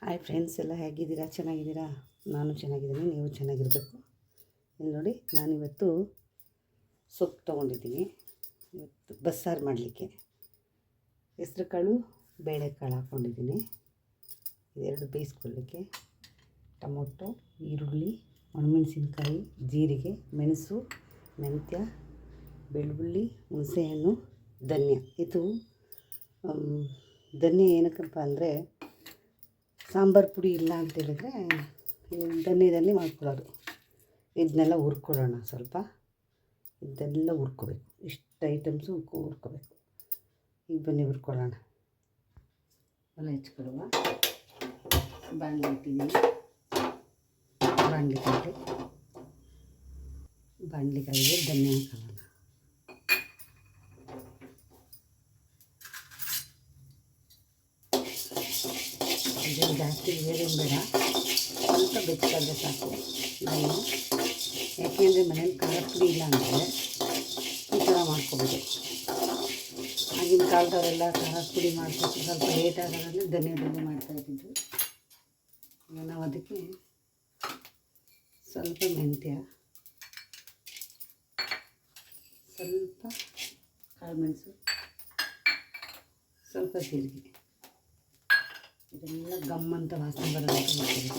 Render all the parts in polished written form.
Hi friends, ಎಲ್ಲ ಹೇಗಿದ್ದೀರಾ? ಚೆನ್ನಾಗಿದ್ದೀರಾ? ನಾನು ಚೆನ್ನಾಗಿದ್ದೀನಿ, ನೀವು ಚೆನ್ನಾಗಿರಬೇಕು. ಇಲ್ಲಿ ನೋಡಿ, ನಾನಿವತ್ತು ಸೊಪ್ಪು ತೊಗೊಂಡಿದ್ದೀನಿ. ಇವತ್ತು ಬಸ್ಸಾರು ಮಾಡಲಿಕ್ಕೆ ಹೆಸ್ರು ಕಾಳು ಬೇಳೆಕಾಳು ಹಾಕ್ಕೊಂಡಿದ್ದೀನಿ. ಇದೆರಡು ಬೇಯಿಸ್ಕೊಳ್ಳಿಕ್ಕೆ ಟೊಮೊಟೊ, ಈರುಳ್ಳಿ, ಒಣಮೆಣಸಿನ್ಕಾಯಿ, ಜೀರಿಗೆ, ಮೆಣಸು, ಮೆಂತ್ಯ, ಬೆಳ್ಳುಳ್ಳಿ, ಹುಣಸೆಹಣ್ಣು, ಧನ್ಯ. ಇದು ಧನ್ಯ ಏನಕ್ಕಪ್ಪ ಅಂದರೆ ಸಾಂಬಾರು ಪುಡಿ ಇಲ್ಲ ಅಂತೇಳಿದರೆ ಧನ್ಯದಲ್ಲಿ ಮಾಡ್ಕೊಳ್ಳೋದು. ಇದನ್ನೆಲ್ಲ ಹುರ್ಕೊಳ್ಳೋಣ. ಸ್ವಲ್ಪ ಇದೆಲ್ಲ ಹುರ್ಕೋಬೇಕು. ಇಷ್ಟು ಐಟಮ್ಸು ಹುರ್ಕೋಬೇಕು. ಈಗ ಬನ್ನಿ ಹುರ್ಕೊಳ್ಳೋಣ. ಒಲೆ ಹೆಚ್ಕೊಡುವ. ಬಾಣಲೆ ಇಟ್ಟಿದ್ದೀನಿ. ಬಾಣಲಿಗಳಿಗೆ ಧನ್ಯ ಹಾಕೋಣ. ಇದೇನು ಜಾಸ್ತಿ ಏನೇನು ಬೇಡ, ಸ್ವಲ್ಪ ಬೆಚ್ಚಾದರೆ ಸಾಕು. ನಾನು ಯಾಕೆಂದರೆ ಮನೇಲಿ ಖಾರ ಪುಡಿ ಇಲ್ಲ ಅಂದರೆ ಈ ಥರ ಮಾಡ್ಕೊಬೋದು. ಆಗಿನ ಕಾಲದವರೆಲ್ಲ ಖಾರ ಪುಡಿ ಮಾಡ್ಕೊಟ್ಟು ಸ್ವಲ್ಪ ಲೇಟ್ ಆಗೋದ್ರಲ್ಲಿ ಧನ್ಯದಲ್ಲಿ ಮಾಡ್ತಾಯಿದ್ದಿದ್ದು. ನಾವು ಅದಕ್ಕೆ ಸ್ವಲ್ಪ ಮೆಂತ್ಯ, ಸ್ವಲ್ಪ ಕಾಳುಮೆಣಸು, ಸ್ವಲ್ಪ ಜೀರಿಗೆ, ಇದೆಲ್ಲ ಗಮ್ಮಂತ ವಾಸನೆ ಬರೋದಕ್ಕೆ ಮಾಡ್ತೀವಿ.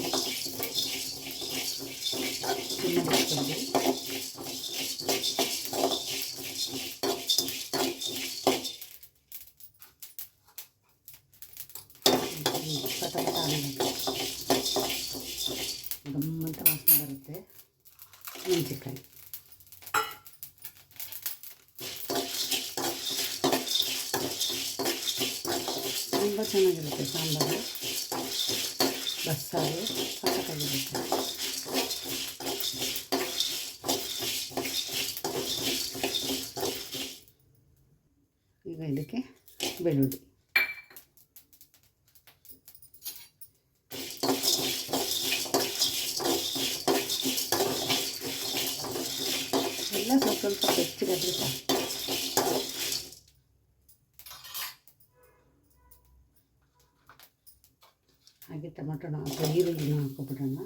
ಗಮ್ಮಂತ ವಾಸನೆ ಬರುತ್ತೆ. ಮೆಣಸಿನ್ಕಾಯಿ ತುಂಬ ಚೆನ್ನಾಗಿರುತ್ತೆ. ಸಾಂಬಾರು ಬಸ್ಸಾರು ಸಖತ್ತಾಗಿರುತ್ತೆ. ಈಗ ಇದಕ್ಕೆ ಬೆಳ್ಳುಳ್ಳಿ, ಎಲ್ಲ ಸ್ವಲ್ಪ ಬೆಚ್ಚಗಾದರೆ ಸಾಕು. ಹಾಗೆ ಟೊಮೊಟೊನ ಅಥವಾ ಈರುಳ್ಳಿನ ಹಾಕ್ಕೊಬಿಡೋಣ.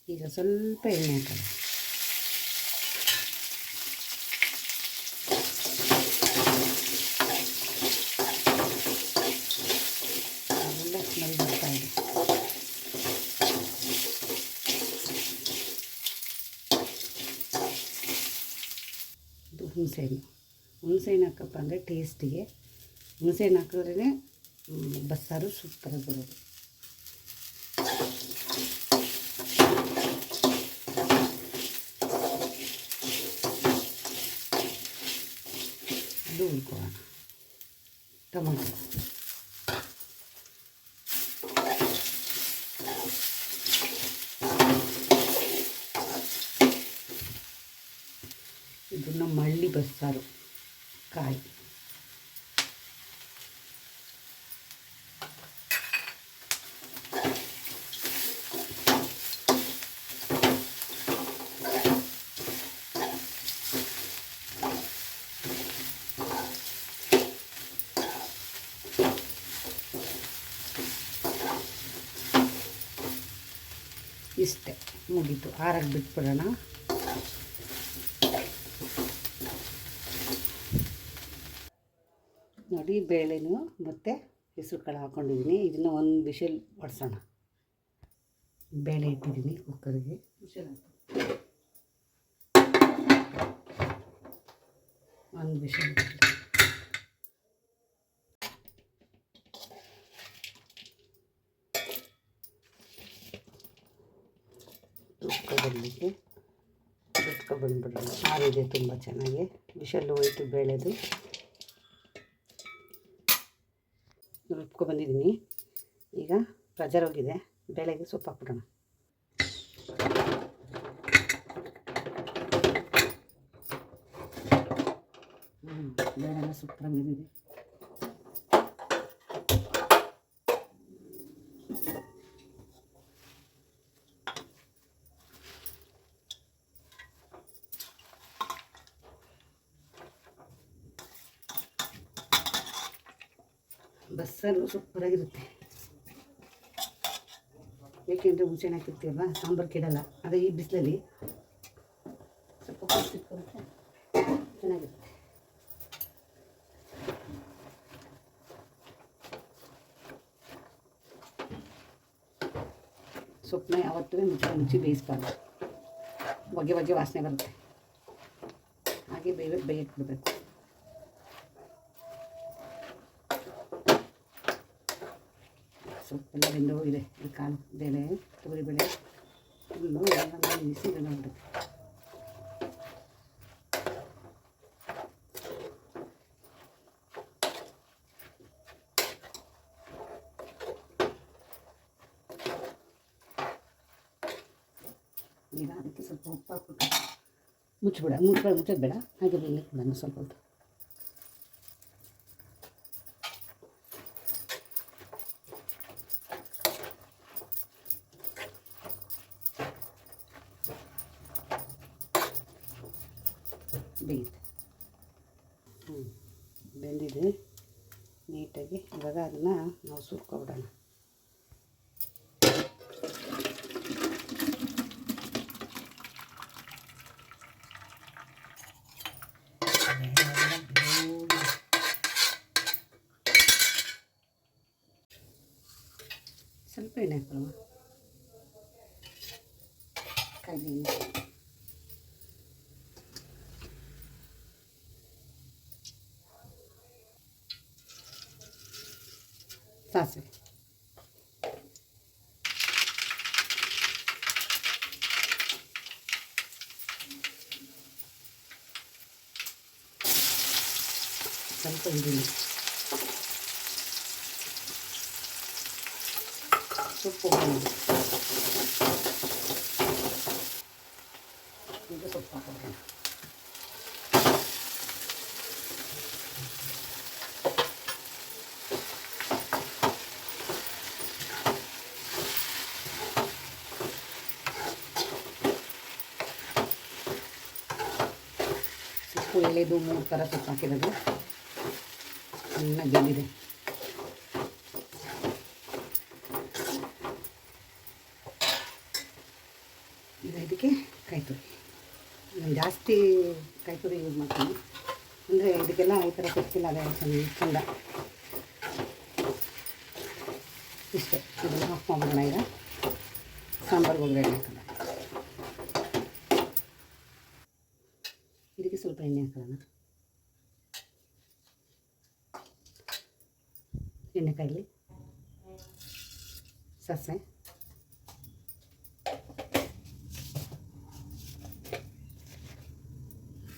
ಈಗ ಸ್ವಲ್ಪ ಎಣ್ಣೆ ಹಾಕೋಣ. ಅದೆಲ್ಲ ಸ್ಮೆಲ್ ಬರ್ತಾ ಇದೆ. ಇದು ಹುಣಸೆಹಣ್ಣು ಹಾಕಪ್ಪ ಅಂದರೆ ಟೇಸ್ಟಿಗೆ ಹುಣಸೆಹಣ್ಣು ಹಾಕಿದ್ರೇ ಬಸ್ಸಾರು ಸೂಪರಾಗಿ ಬರೋದು. ಅದು ಹುರ್ಕೊಳ್ಳೋಣ. ಟೊಮೊಟೊ, ಇದು ನಮ್ಮ ಹಳ್ಳಿ ಬಸ್ಸಾರು ಕಾಯಿ, ಇಷ್ಟೇ ಮುಗೀತು. ಆರಾಗಿ ಬಿಟ್ಬಿಡೋಣ. ನೋಡಿ, ಬೇಳೆನೂ ಮತ್ತು ಹೆಸರು ಕಾಳು ಹಾಕ್ಕೊಂಡಿದ್ದೀನಿ. ಇದನ್ನು ಒಂದು ವಿಷಲ್ ಹೊಡ್ಸೋಣ. ಬೇಳೆ ಇಟ್ಟಿದ್ದೀನಿ ಕುಕ್ಕರ್ಗೆ. ಒಂದು ವಿಷಲ್ ಬಂದ್ಬಿಡೋಣ. ಆರಿದೆ ತುಂಬ ಚೆನ್ನಾಗಿ. ವಿಷಲ್ಲು ಹೋಯ್ತು ಬೇಳೆದು. ರುಬ್ಕೊಬಂದಿದ್ದೀನಿ. ಈಗ ಪ್ರೆಷರ್ ಹೋಗಿದೆ. ಬೇಳೆಗೆ ಸೊಪ್ಪು ಹಾಕ್ಬಿಡೋಣ. ಬೇಳೆಲ್ಲ ಸೂಪರಾಗಿ ಬಂದಿದೆ. ಬಸ್ಸಾರು ಸೂಪರಾಗಿರುತ್ತೆ. ಏಕೆಂದರೆ ಹುಣಸೆಹಣ್ಣು ಹಾಕಿರ್ತೀವಲ್ವ, ಸಾಂಬಾರು ಕೆಡಲ್ಲ. ಅದೇ ಈ ಬಿಸಿಲಲ್ಲಿ ಸ್ವಲ್ಪ ಇಟ್ಕೊಂಡ್ರೆ ಚೆನ್ನಾಗಿರುತ್ತೆ. ಸೊಪ್ಪನ್ನ ಯಾವತ್ತೂ ಮುಚ್ಚಿ ಬೇಯಿಸ್ಬಾರ್ದು. ಹೊಗೆ ವಾಸನೆ ಬರುತ್ತೆ. ಹಾಗೆ ಬೇಯಕ್ಕೆ ಬಿಡಬೇಕು. ಸೊಪ್ಪೆಲ್ಲ ಬೆಂದು ಹೋಗಿದೆ. ಕಾಳು ಬೇಳೆ, ತೊಗರಿಬೇಳೆ ಫುಲ್ಲು ಎಲ್ಲ ಬೇಯಿಸಿ ಬೆಂದೋಗ್ಬಿಡುತ್ತೆ. ಈಗ ಅದಕ್ಕೆ ಸ್ವಲ್ಪ ಉಪ್ಪು ಹಾಕ್ಬಿಟ್ಟು ಮುಚ್ಚೋದು ಬೇಡ. ಹಾಗೆ ಬೇಯಲಿಕ್ಕೆ ನಾನು ಸ್ವಲ್ಪ ಹೊತ್ತು ಬೇಯುತ್ತೆ. ಬೆಂದಿದೆ ನೀಟಾಗಿ. ಇವಾಗ ಅದನ್ನು ನಾವು ಸುರ್ಕೊಬಿಡೋಣ. ಸ್ವಲ್ಪ ಎಣ್ಣೆ ಹಾಕೊಳ್ಳುವ. ಕಾಯಿ ಎಣ್ಣೆ, ಸಾಸಿವೆ, ಸ್ವಲ್ಪ ಈರುಳ್ಳಿ, ಸೊಪ್ಪು ಈಗ ಸೊಪ್ಪು ಹಾಕೋಣ. ಸೊಪ್ಪು ಎಳೆದು 3 ಥರ ಸೊಪ್ಪು ಹಾಕಿರೋದು ಚೆನ್ನಾಗಿ ಬೆಂದಿದೆ. ಈಗ ಇದಕ್ಕೆ ಕಾಯಿತುರಿ. ನಾನು ಜಾಸ್ತಿ ಕಾಯಿತುರಿ ಯೂಸ್ ಮಾಡ್ತೀನಿ. ಅಂದರೆ ಇದಕ್ಕೆಲ್ಲ ಈ ಥರ ಸೊಪ್ಪಿಲ್ಲ, ಅದೇ ಚಂದ. ಇಷ್ಟೇ. ಇದನ್ನು ಆಫ್ ಮಾಡೋಣ. ಈಗ ಸಾಂಬಾರ್ಗೆ ಒಗ್ಗರಣೆ ಹಾಕೋಣ. ಇದಕ್ಕೆ ಸ್ವಲ್ಪ ಎಣ್ಣೆ ಹಾಕೋಣ. ಎಣ್ಣೆ ಕಾಯಿಲಿ, ಸಾಸಿವೆ,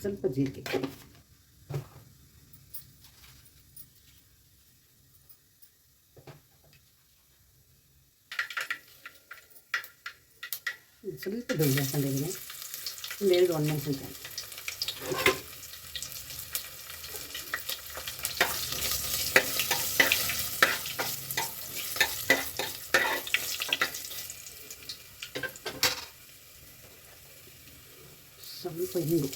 ಸ್ವಲ್ಪ ಜೀರಿಗೆ, ಸ್ವಲ್ಪ ಬೆಳ್ಳುಳ್ಳಿ ಹಾಕೊಂಡಿದ್ದೀನಿ. 2 ಒಣಮೆಣಸಿನಕಾಯಿ, ಸ್ವಲ್ಪ ಹಿಂಗು.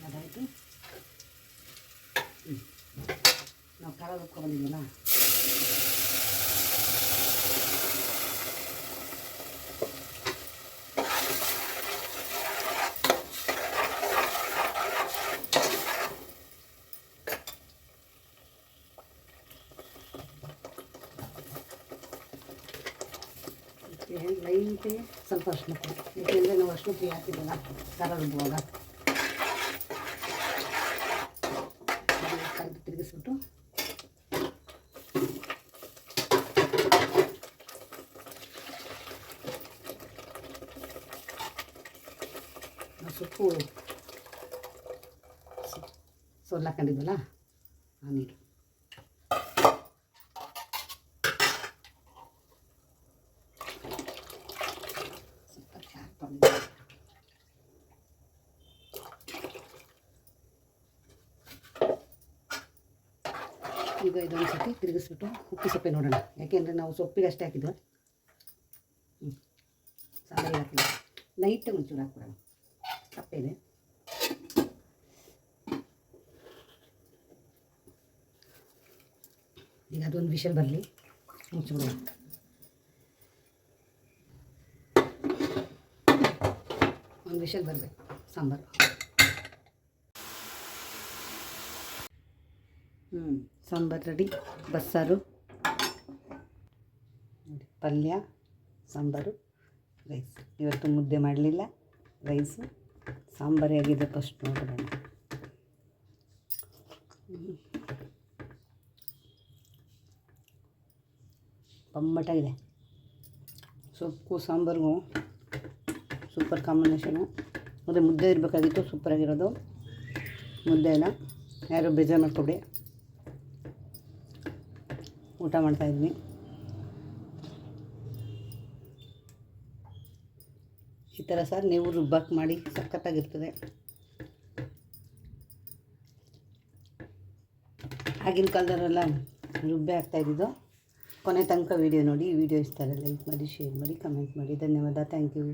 ಅದಾಯಿತು. ನಾವು ಖಾರ ರುಬ್ಕೊಂಡ್ಬಂದಿದ್ದೀವಲ್ಲ, ಲೈಟಿಗೆ ಸ್ವಲ್ಪ ಅರ್ಶಿನ ಪುಡಿ. ಏಕೆಂದರೆ ನಾವು ಅರ್ಶಿನ ಪುಡಿ ಹಾಕಿದ್ದಲ್ಲ ಖಾರ ರುಬ್ಬುವಾಗ. ತಿರುಗಿಸ್ಬಿಟ್ಟು ಸೊಪ್ಪು ಸೊಲ್ಲು ಹಾಕೊಂಡಿದ್ವಲ್ಲ ಆ ನೀರು. ಈಗ ಇದೊಂದು ಸತಿ ತಿರುಗಿಸ್ಬಿಟ್ಟು ಉಪ್ಪು ಸೊಪ್ಪೆ ನೋಡೋಣ. ಯಾಕೆಂದರೆ ನಾವು ಸೊಪ್ಪಿಗೆ ಅಷ್ಟೇ ಹಾಕಿದ್ವಿ, ಸಾಂಬಾರಿಗೆ ಹಾಕಿಲ್ಲ. ಲೈಟಾಗಿ ಒಂಚೂರು ಹಾಕ್ಬಿಡೋಣ. ಸಪ್ಪೆ ಇದೆ. ಅದೊಂದು ವಿಷಲ್ ಬರಲಿ, ಮುಚ್ಚಿಬಿಡೋಣ. ಒಂದು ವಿಷಲ್ ಬರಬೇಕು ಸಾಂಬಾರು. ಸಾಂಬಾರು ರೆಡಿ. ಬಸ್ಸಾರು, ಪಲ್ಯ, ಸಾಂಬಾರು, ರೈಸ್. ಇವತ್ತು ಮುದ್ದೆ ಮಾಡಲಿಲ್ಲ, ರೈಸು ಸಾಂಬಾರು ಹೇಗಿದೆ ಫಸ್ಟ್ ನೋಡೋಣ. ಬೊಂಬಾಟಾಗಿದೆ. ಸೊಪ್ಪು ಸಾಂಬಾರಿಗೂ ಸೂಪರ್ ಕಾಂಬಿನೇಷನು. ಮತ್ತು ಮುದ್ದೆ ಇರಬೇಕಾಗಿತ್ತು, ಸೂಪರಾಗಿರೋದು. ಮುದ್ದೆ ಎಲ್ಲ ಯಾರು ಬೇಜಾರು ಮಾಡ್ಕೊಡಿ, ಊಟ ಮಾಡ್ತಾಯಿದ್ವಿ. ಈ ಥರ ಸರ್ ನೀವು ರುಬ್ಬಾಕ್ ಮಾಡಿ, ಸಖತ್ತಾಗಿರ್ತದೆ. ಆಗಿನ ಕಾಲದವರೆಲ್ಲ ರುಬ್ಬೆ ಆಗ್ತಾಯಿದ್ದು. ಕೊನೆ ತನಕ ವೀಡಿಯೋ ನೋಡಿ. ಈ ವಿಡಿಯೋ ಇಷ್ಟ ಆದರೆ ಲೈಕ್ ಮಾಡಿ, ಶೇರ್ ಮಾಡಿ, ಕಮೆಂಟ್ ಮಾಡಿ. ಧನ್ಯವಾದ. Thank you.